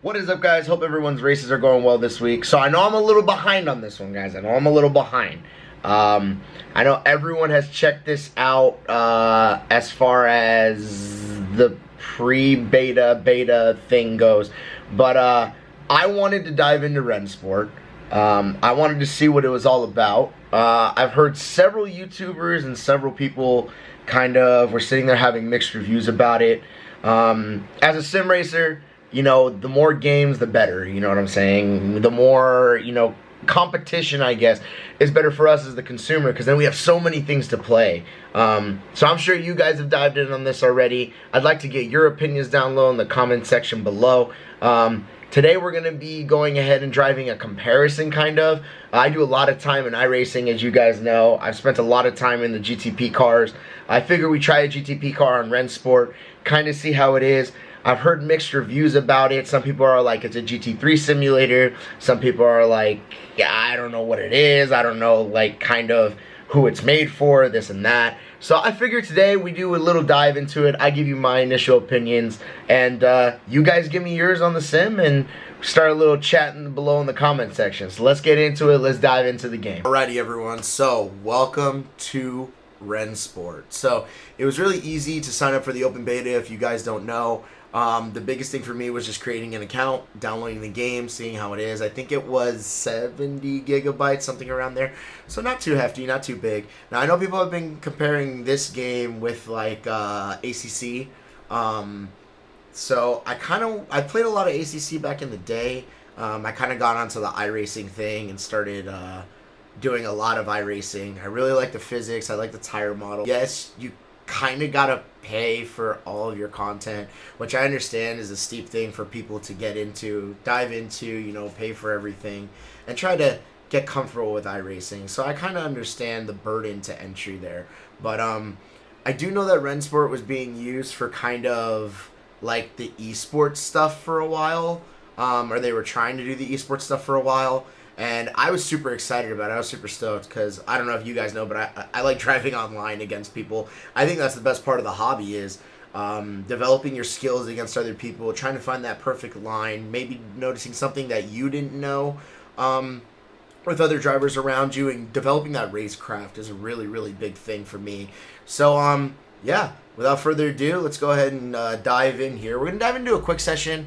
What is up, guys? Hope everyone's races are going well this week. So I know I'm a little behind on this one, guys. I know I'm a little behind. I know everyone has checked this out as far as the beta thing goes. But I wanted to dive into Rennsport. I wanted to see what it was all about. I've heard several YouTubers and several people kind of were sitting there having mixed reviews about it. As a sim racer, you know, the more games, the better. You know what I'm saying? The more, you know, competition, I guess, is better for us as the consumer, because then we have so many things to play. So I'm sure you guys have dived in on this already. I'd like to get your opinions down low in the comment section below. Today we're going to be going ahead and driving a comparison, kind of. I do a lot of time in iRacing, as you guys know. I've spent a lot of time in the GTP cars. I figure we try a GTP car on Rennsport, kind of see how it is. I've heard mixed reviews about it. Some people are like, it's a GT3 simulator. Some people are like, yeah, I don't know what it is. I don't know, like, kind of who it's made for, this and that. So I figured today we do a little dive into it. I give you my initial opinions, and you guys give me yours on the sim, and start a little chatting below in the comment section. So let's get into it. Let's dive into the game. Alrighty, everyone. So welcome to Rennsport. So it was really easy to sign up for the open beta if you guys don't know. The biggest thing for me was just creating an account, downloading the game, seeing how it is. I think it was 70 gigabytes, something around there. So not too hefty, not too big. Now, I know people have been comparing this game with, like, ACC. So I played a lot of ACC back in the day. I kind of got onto the iRacing thing and started doing a lot of iRacing. I really like the physics. I like the tire model. Yes, you kind of gotta pay for all of your content, which I understand is a steep thing for people to get into, dive into, you know, pay for everything, and try to get comfortable with iRacing. So I kind of understand the burden to entry there. But I do know that Rennsport was being used for kind of like the esports stuff for a while, or they were trying to do the esports stuff for a while. And I was super excited about it. I was super stoked because I don't know if you guys know, but I like driving online against people. I think that's the best part of the hobby is developing your skills against other people, trying to find that perfect line, maybe noticing something that you didn't know with other drivers around you, and developing that racecraft is a really, really big thing for me. So, yeah, without further ado, let's go ahead and dive in here. We're going to dive into a quick session.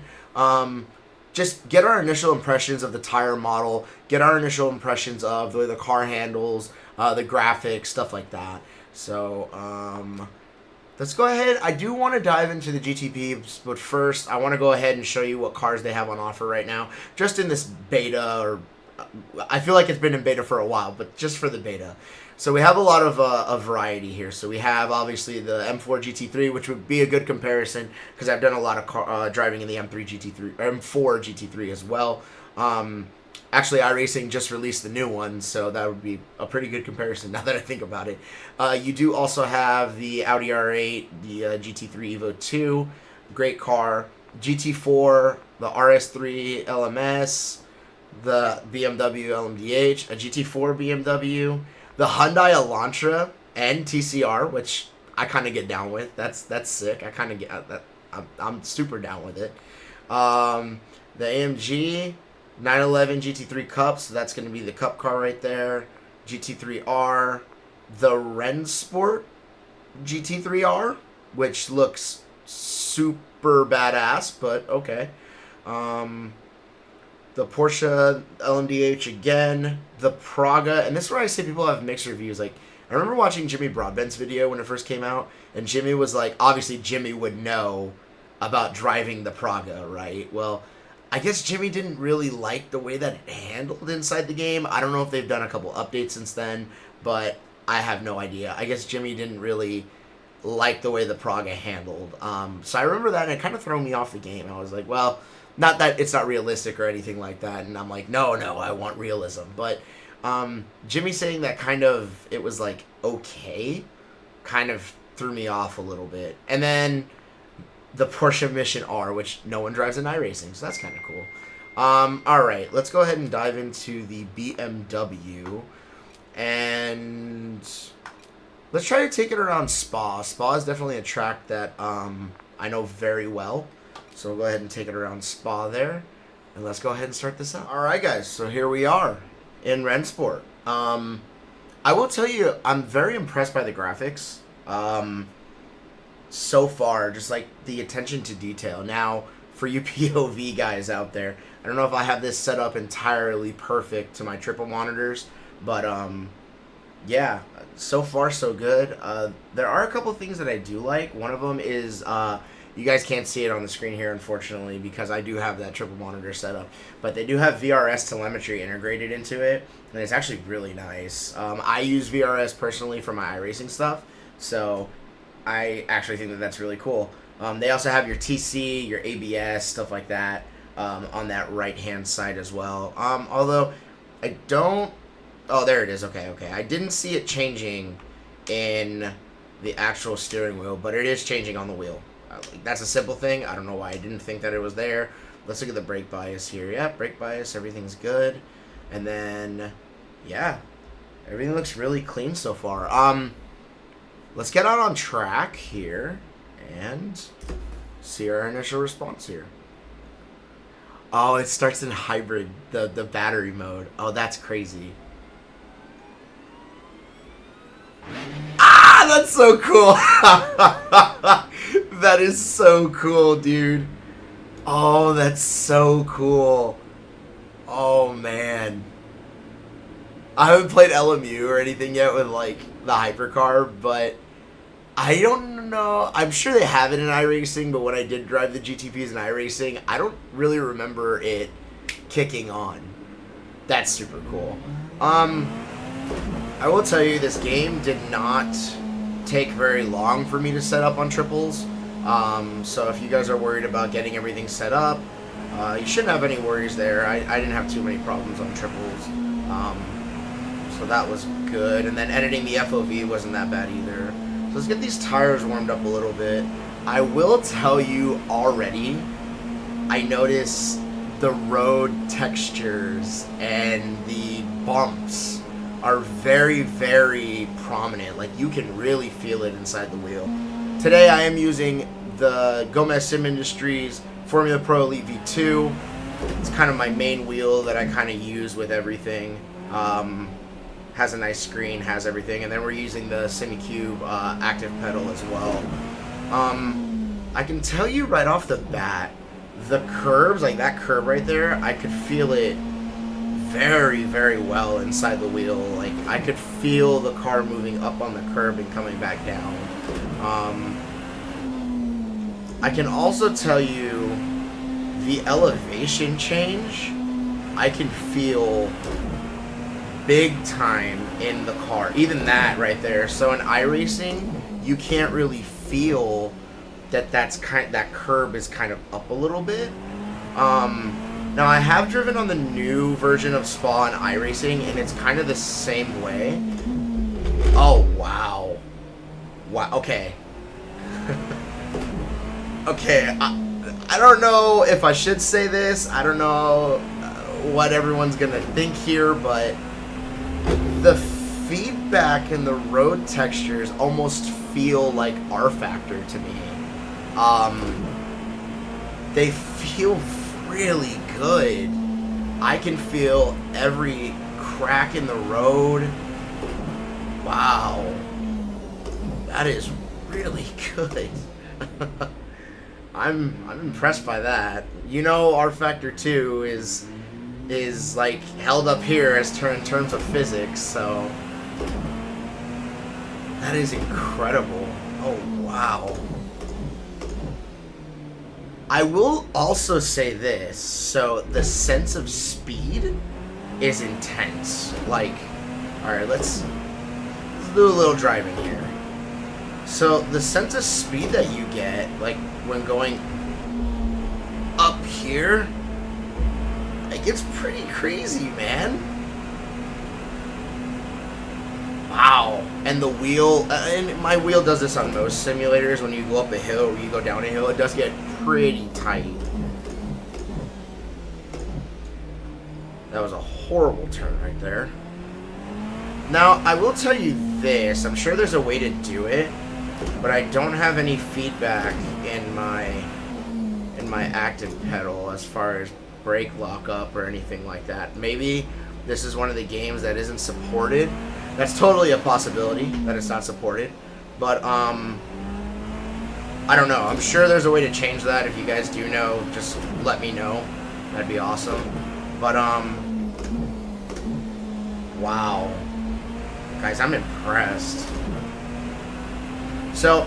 Just get our initial impressions of the tire model, get our initial impressions of the way the car handles, the graphics, stuff like that. So, let's go ahead. I do want to dive into the GTPs, but first I want to go ahead and show you what cars they have on offer right now, just in this beta, or I feel like it's been in beta for a while, but just for the beta. So we have a lot of variety here. So we have obviously the M4 GT3, which would be a good comparison because I've done a lot of driving in the M3 GT3, or M4 GT3 as well. Actually, iRacing just released the new one, so that would be a pretty good comparison now that I think about it. You do also have the Audi R8, the GT3 Evo 2, great car, GT4, the RS3 LMS, the BMW LMDH, a GT4 BMW, the Hyundai Elantra and TCR, which I kind of get down with. That's sick. I kind of get that. I'm super down with it. The AMG 911 GT3 Cup, so that's going to be the Cup car right there. GT3R, the Rennsport GT3R, which looks super badass, but okay. The Porsche LMDH again, the Praga, and this is where I say people have mixed reviews. Like, I remember watching Jimmy Broadbent's video when it first came out, and Jimmy was like, obviously Jimmy would know about driving the Praga, right? Well, I guess Jimmy didn't really like the way that it handled inside the game. I don't know if they've done a couple updates since then, but I have no idea. I guess Jimmy didn't really like the way the Praga handled. So I remember that, and it kind of threw me off the game. I was like, well, not that it's not realistic or anything like that, and I'm like, no, I want realism. But Jimmy saying that kind of, it was like, okay, kind of threw me off a little bit. And then the Porsche Mission R, which no one drives in iRacing, so that's kind of cool. Alright, let's go ahead and dive into the BMW. And let's try to take it around Spa. Spa is definitely a track that I know very well. So we'll go ahead and take it around Spa there. And let's go ahead and start this up. Alright guys, so here we are in Rennsport. I will tell you, I'm very impressed by the graphics. So far, just like the attention to detail. Now, for you POV guys out there, I don't know if I have this set up entirely perfect to my triple monitors, but yeah, so far so good. There are a couple things that I do like. One of them is, you guys can't see it on the screen here, unfortunately, because I do have that triple monitor set up, but they do have VRS telemetry integrated into it, and it's actually really nice. I use VRS personally for my iRacing stuff, so I actually think that that's really cool. They also have your TC, your ABS, stuff like that, on that right-hand side as well. Although, I don't... Oh, there it is. Okay. I didn't see it changing in the actual steering wheel, but it is changing on the wheel. That's a simple thing. I don't know why I didn't think that it was there. Let's look at the brake bias here. Yeah, brake bias, everything's good. And then, yeah, everything looks really clean so far. Let's get out on track here and see our initial response here. Oh, it starts in hybrid, the battery mode. Oh, that's crazy. Ah, that's so cool. That is so cool, dude. Oh, that's so cool. Oh, man. I haven't played LMU or anything yet with, like, the hypercar, but I don't know. I'm sure they have it in iRacing, but when I did drive the GTPs in iRacing, I don't really remember it kicking on. That's super cool. I will tell you, this game did not take very long for me to set up on triples. So if you guys are worried about getting everything set up, you shouldn't have any worries there. I didn't have too many problems on triples. So that was good. And then editing the FOV wasn't that bad either. So let's get these tires warmed up a little bit. I will tell you already, I noticed the road textures and the bumps are very, very prominent. Like, you can really feel it inside the wheel. Today I am using the Gomez Sim Industries Formula Pro Elite V2. It's kind of my main wheel that I kind of use with everything. Has a nice screen, has everything, and then we're using the SimiCube active pedal as well. I can tell you right off the bat, the curbs, like that curb right there, I could feel it very, very well inside the wheel. Like, I could feel the car moving up on the curb and coming back down. I can also tell you the elevation change, I can feel big time in the car. Even that right there. So in iRacing, you can't really feel that that curb is kind of up a little bit. Now I have driven on the new version of Spa in iRacing, and it's kind of the same way. Oh wow. Wow. Okay. Okay. I don't know if I should say this. I don't know what everyone's gonna think here, but the feedback and the road textures almost feel like R Factor to me. They feel really good. I can feel every crack in the road. Wow. That is really good. I'm impressed by that. You know, R Factor 2 is like held up here as in terms of physics, so that is incredible. Oh wow. I will also say this, so the sense of speed is intense. Like, alright, let's do a little driving here. So the sense of speed that you get, like when going up here, it gets pretty crazy, man. Wow. And the wheel, and my wheel does this on most simulators. When you go up a hill or you go down a hill, it does get pretty tight. That was a horrible turn right there. Now, I will tell you this. I'm sure there's a way to do it, but I don't have any feedback in in my active pedal as far as brake lockup or anything like that. Maybe this is one of the games that isn't supported. That's totally a possibility that it's not supported. But I don't know. I'm sure there's a way to change that. If you guys do know, just let me know. That'd be awesome. But wow. Guys, I'm impressed. So,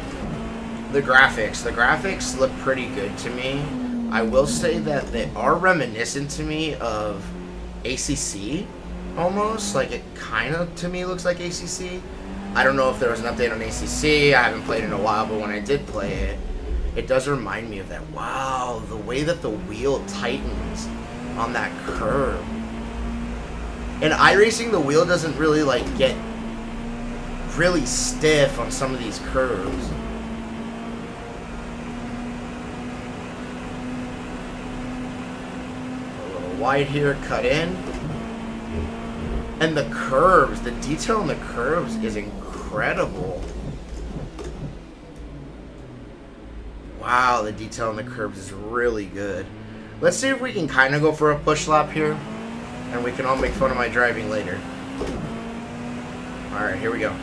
the graphics look pretty good to me. I will say that they are reminiscent to me of ACC, almost. Like, it kind of, to me, looks like ACC. I don't know if there was an update on ACC. I haven't played in a while, but when I did play it, it does remind me of that. Wow, the way that the wheel tightens on that curve. In iRacing, the wheel doesn't really, like, get really stiff on some of these curves. A little wide here, cut in. And the curves, the detail in the curves is incredible. Wow, the detail in the curves is really good. Let's see if we can kind of go for a push lap here. And we can all make fun of my driving later. Alright, here we go.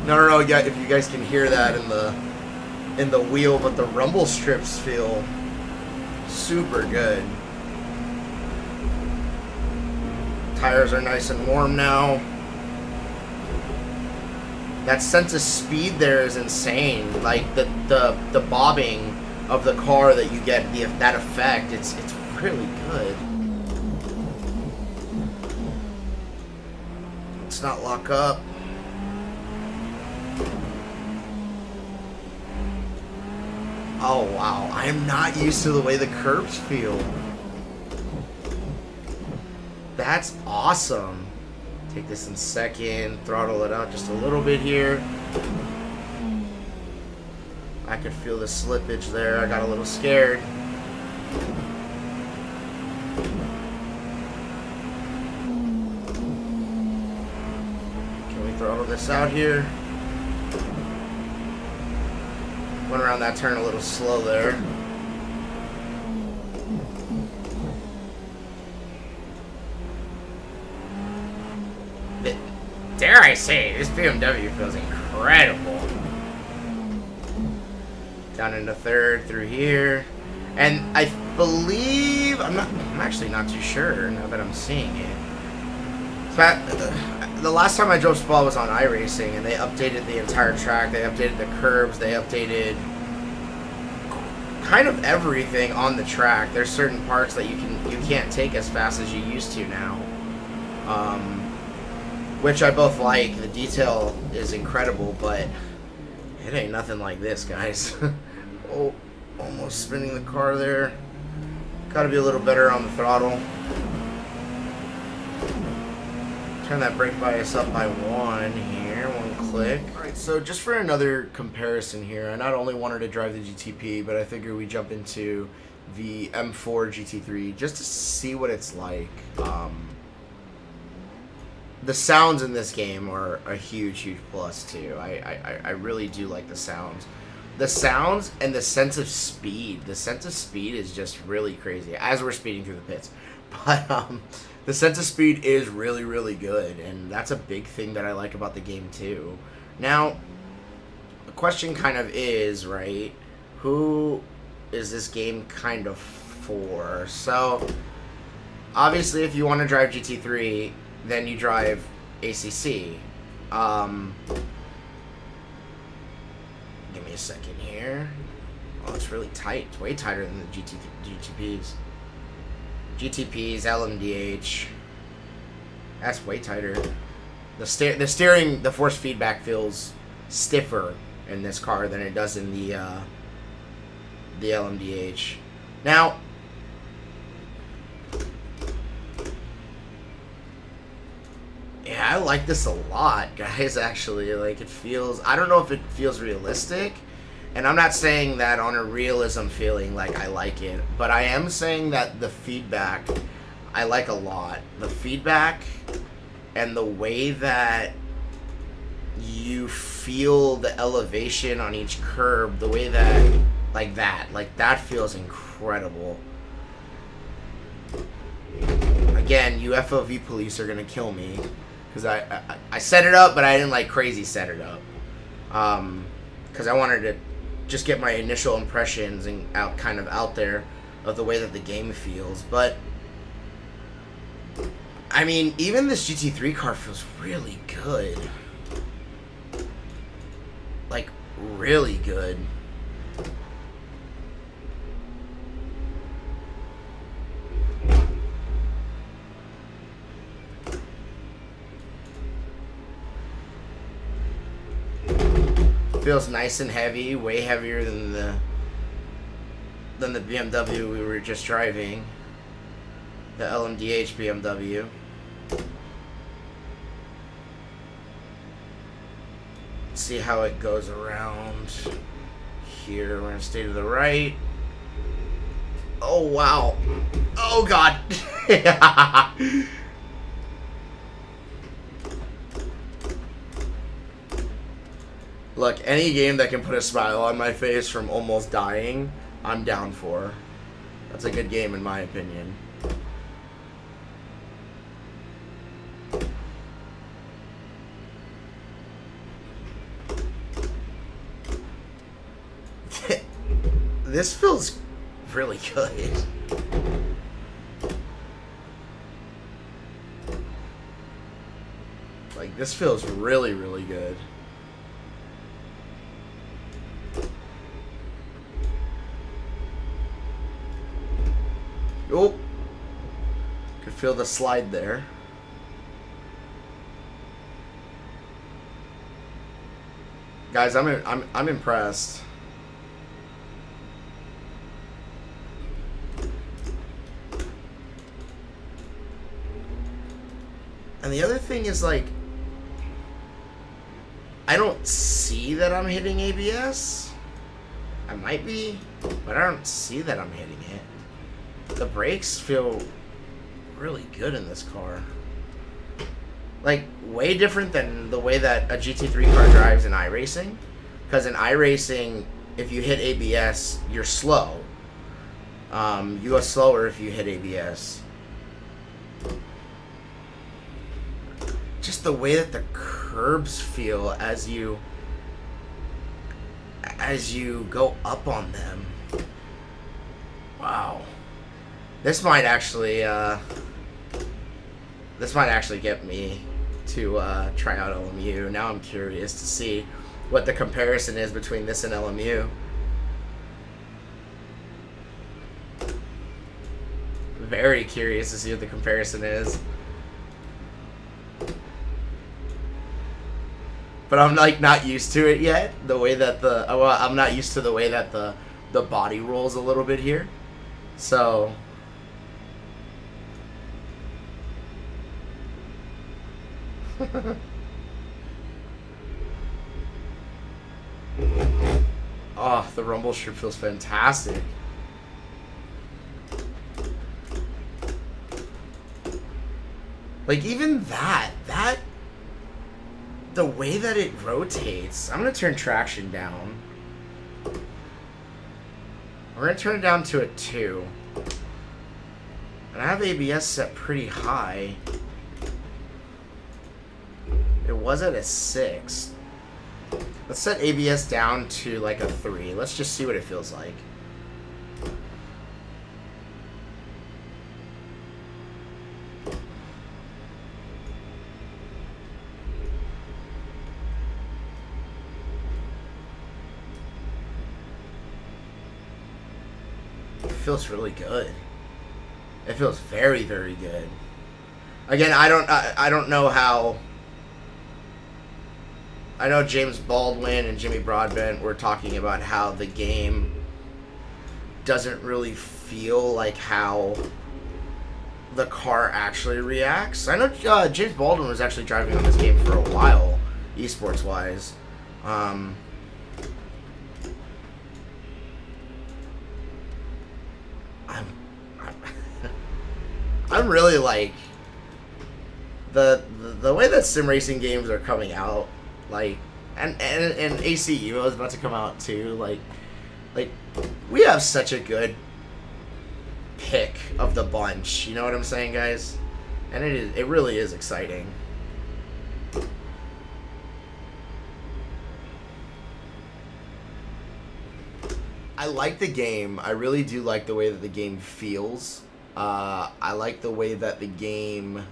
No, yeah, if you guys can hear that in the wheel, but the rumble strips feel super good. Tires are nice and warm now. That sense of speed there is insane. Like the bobbing of the car that you get, that effect, it's really good. Let's not lock up. Oh wow, I am not used to the way the curves feel. That's awesome. Take this in second, throttle it out just a little bit here. I could feel the slippage there. I got a little scared. Can we throttle this out here? Went around that turn a little slow there. Dare I say, this BMW feels incredible. Down into third through here. And I believe, I'm actually not too sure now that I'm seeing it. The last time I drove Spa was on iRacing, and they updated the entire track. They updated the curbs. They updated kind of everything on the track. There's certain parts that you can't take as fast as you used to now, which I both like. The detail is incredible, but it ain't nothing like this, guys. Oh, almost spinning the car there. Got to be a little better on the throttle. Turn that brake bias up by one here, one click. Alright, so just for another comparison here, I not only wanted to drive the GTP, but I figured we jump into the M4 GT3 just to see what it's like. The sounds in this game are a huge, huge plus too. I really do like the sounds. The sounds and the sense of speed. The sense of speed is just really crazy as we're speeding through the pits. But the sense of speed is really, really good, and that's a big thing that I like about the game too. Now, the question kind of is, right, who is this game kind of for? So, obviously, if you want to drive GT3, then you drive ACC. Give me a second here. Oh, it's really tight. It's way tighter than the GTPs. GTPs, LMDH. That's way tighter. The steering, the force feedback feels stiffer in this car than it does in the LMDH. Now, yeah, I like this a lot, guys, actually. Like, it feels, I don't know if it feels realistic, and I'm not saying that on a realism feeling like I like it, but I am saying that the feedback I like a lot. The feedback and the way that you feel the elevation on each curb, the way that, like that feels incredible. Again, you FOV police are gonna kill me, because I set it up, but I didn't like crazy set it up, because I wanted to just get my initial impressions and kind of out there of the way that the game feels. But I mean, even this GT3 car feels really good, like really good. Feels nice and heavy, way heavier than the BMW we were just driving, the LMDH BMW. See how it goes around here. We're gonna stay to the right. Oh wow! Oh god! Look, any game that can put a smile on my face from almost dying, I'm down for. That's a good game in my opinion. This feels really good. Like, this feels really, really good. Oh, could feel the slide there. Guys, I'm impressed. And the other thing is, like, I don't see that I'm hitting ABS. I might be, but I don't see that I'm hitting it. The brakes feel really good in this car. Like, way different than the way that a GT3 car drives in iRacing. Because in iRacing, if you hit ABS, you're slow. You go slower if you hit ABS. Just the way that the curbs feel as you go up on them. Wow. This might actually get me to try out LMU. Now I'm curious to see what the comparison is between this and LMU. Very curious to see what the comparison is. But I'm like not used to it yet. The way that I'm not used to the way that the body rolls a little bit here. So oh, the rumble strip feels fantastic. Like, even that the way that it rotates. I'm gonna turn traction down. We're gonna turn it down to a 2. And I have ABS set pretty high. It was at a 6. Let's set ABS down to like a 3. Let's just see what it feels like. It feels really good. It feels very, very good. Again, I don't know how. I know James Baldwin and Jimmy Broadbent were talking about how the game doesn't really feel like how the car actually reacts. I know James Baldwin was actually driving on this game for a while, esports wise. I'm really like, the way that sim racing games are coming out, like, and ACU is about to come out too, like we have such a good pick of the bunch. You know what I'm saying, guys? And it really is exciting. I like the game. I really do like the way that the game feels. I like the way that the game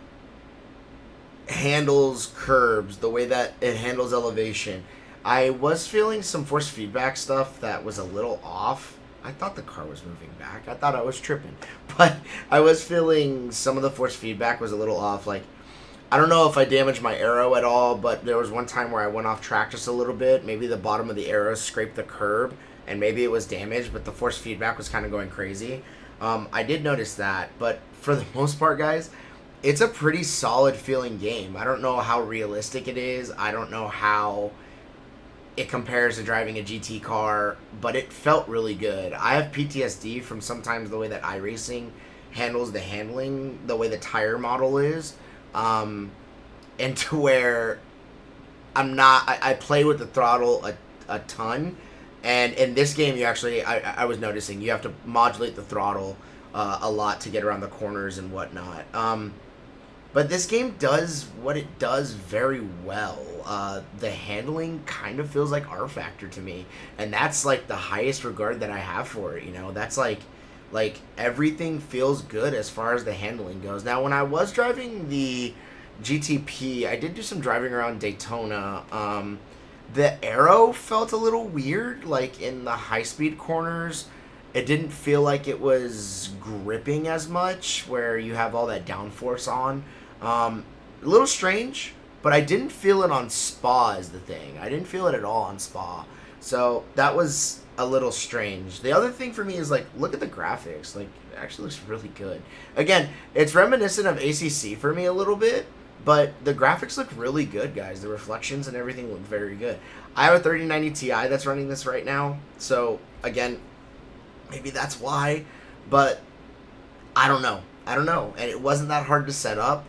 handles curbs, the way that it handles elevation. I was feeling some force feedback stuff that was a little off. I thought the car was moving back. I thought I was tripping. But I was feeling some of the force feedback was a little off. Like, I don't know if I damaged my arrow at all, but there was one time where I went off track just a little bit. Maybe the bottom of the arrow scraped the curb, and maybe it was damaged, but the force feedback was kind of going crazy. I did notice that, but for the most part, guys, it's a pretty solid feeling game. I don't know how realistic it is. I don't know how it compares to driving a GT car, but it felt really good. I have PTSD from sometimes the way that iRacing handles the handling, the way the tire model is, and to where I play with the throttle a ton, and in this game you actually, I was noticing, you have to modulate the throttle a lot to get around the corners and whatnot. But this game does what it does very well. The handling kind of feels like R Factor to me, and that's like the highest regard that I have for it. You know, that's like everything feels good as far as the handling goes. Now, when I was driving the GTP, I did do some driving around Daytona. The arrow felt a little weird, like in the high-speed corners. It didn't feel like it was gripping as much, where you have all that downforce on. A little strange, but I didn't feel it on Spa is the thing. I didn't feel it at all on Spa. So that was a little strange. The other thing for me is, like, look at the graphics. Like, it actually looks really good. Again, it's reminiscent of ACC for me a little bit, but the graphics look really good, guys. The reflections and everything look very good. I have a 3090 Ti that's running this right now. So, again, maybe that's why, but I don't know. And it wasn't that hard to set up.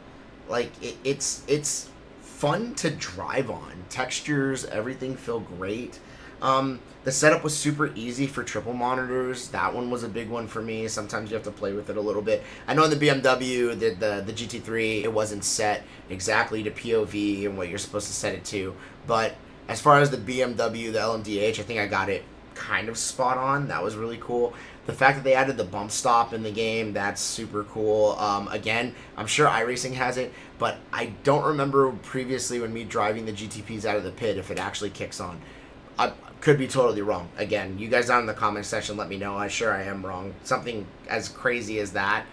Like, it's fun to drive on. Textures, everything feel great. The setup was super easy for triple monitors. That one was a big one for me. Sometimes you have to play with it a little bit. I know in the BMW, the GT3, it wasn't set exactly to POV and what you're supposed to set it to. But as far as the BMW, the LMDH, I think I got it kind of spot on. That was really cool. The fact that they added the bump stop in the game, that's super cool. Again, I'm sure iRacing has it, but I don't remember previously when me driving the GTPs out of the pit if it actually kicks on. I could be totally wrong. Again, you guys down in the comment section, let me know. I'm sure I am wrong. Something as crazy as that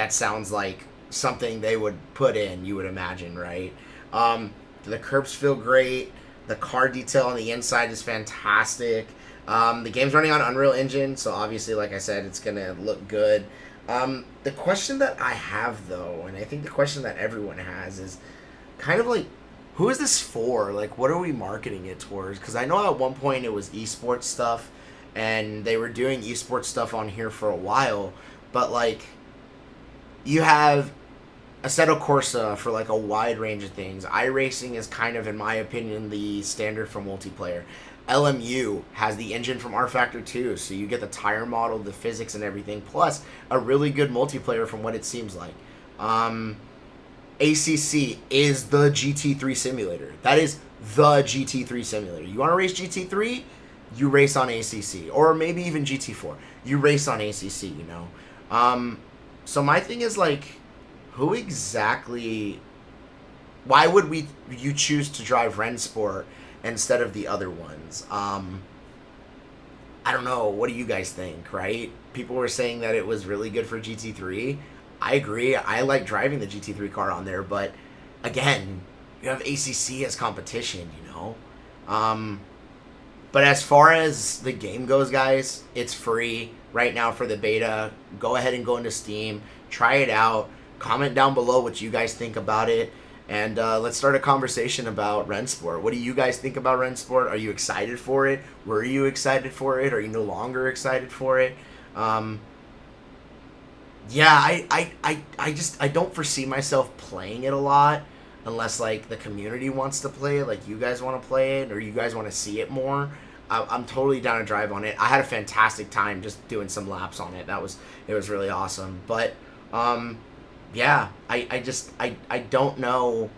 sounds like something they would put in, you would imagine, right? The curbs feel great. The car detail on the inside is fantastic. The game's running on Unreal Engine, so obviously, like I said, it's going to look good. The question that I have, though, and I think the question that everyone has, is kind of like, who is this for? Like, what are we marketing it towards? Because I know at one point it was esports stuff, and they were doing esports stuff on here for a while, but, like, you have Assetto Corsa for, like, a wide range of things. iRacing is kind of, in my opinion, the standard for multiplayer. LMU has the engine from R Factor 2, so you get the tire model, the physics, and everything, plus a really good multiplayer from what it seems like. ACC is the GT3 simulator. That is the GT3 simulator. You want to race GT3? You race on ACC. Or maybe even GT4. You race on ACC, you know? So my thing is, like, who exactly... Why would you choose to drive Rennsport instead of the other ones? I don't know. What do you guys think, right? People were saying that it was really good for GT3. I agree. I like driving the GT3 car on there, but again, you have ACC as competition, you know? But as far as the game goes, guys, it's free right now for the beta. Go ahead and go into Steam. Try it out. Comment down below what you guys think about it. And let's start a conversation about Rennsport. What do you guys think about Rennsport? Are you excited for it? Were you excited for it? Are you no longer excited for it? Yeah, I don't foresee myself playing it a lot. unless like the community wants to play it, like you guys want to play it or you guys want to see it more. I'm totally down to drive on it. I had a fantastic time just doing some laps on it. It was really awesome. But yeah, I don't know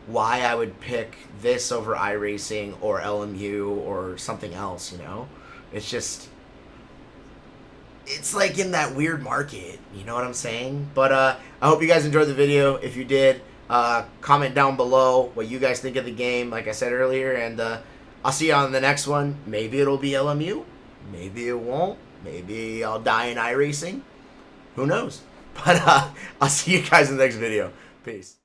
why I would pick this over iRacing or LMU or something else, you know? It's just, it's like in that weird market, you know what I'm saying? But I hope you guys enjoyed the video. If you did, comment down below what you guys think of the game, like I said earlier, and I'll see you on the next one. Maybe it'll be LMU, maybe it won't, maybe I'll die in iRacing, who knows? But I'll see you guys in the next video. Peace.